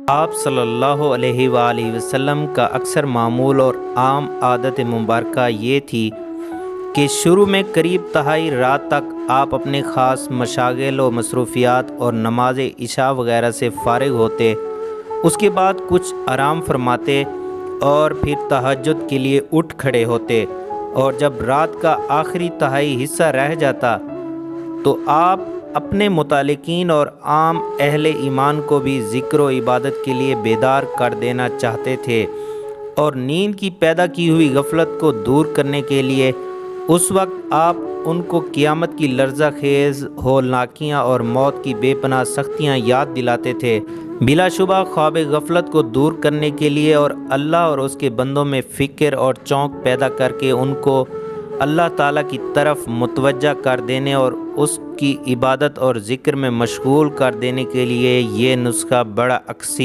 آپ صلی اللہ علیہ وآلہ وسلم کا اکثر معمول اور عام عادت مبارکہ یہ تھی کہ شروع میں قریب تہائی رات تک آپ اپنے خاص مشاغل و مصروفیات اور نماز عشاء وغیرہ سے فارغ ہوتے، اس کے بعد کچھ آرام فرماتے اور پھر تہجد کے لیے اٹھ کھڑے ہوتے، اور جب رات کا آخری تہائی حصہ رہ جاتا تو آپ اپنے متعلقین اور عام اہل ایمان کو بھی ذکر و عبادت کے لیے بیدار کر دینا چاہتے تھے، اور نیند کی پیدا کی ہوئی غفلت کو دور کرنے کے لیے اس وقت آپ ان کو قیامت کی لرزہ خیز ہولناکیاں اور موت کی بے پناہ سختیاں یاد دلاتے تھے۔ بلا شبہ خواب غفلت کو دور کرنے کے لیے اور اللہ اور اس کے بندوں میں فکر اور چونک پیدا کر کے ان کو اللہ تعالیٰ کی طرف متوجہ کر دینے اور اس کی عبادت اور ذکر میں مشغول کر دینے کے لیے یہ نسخہ بڑا اکثر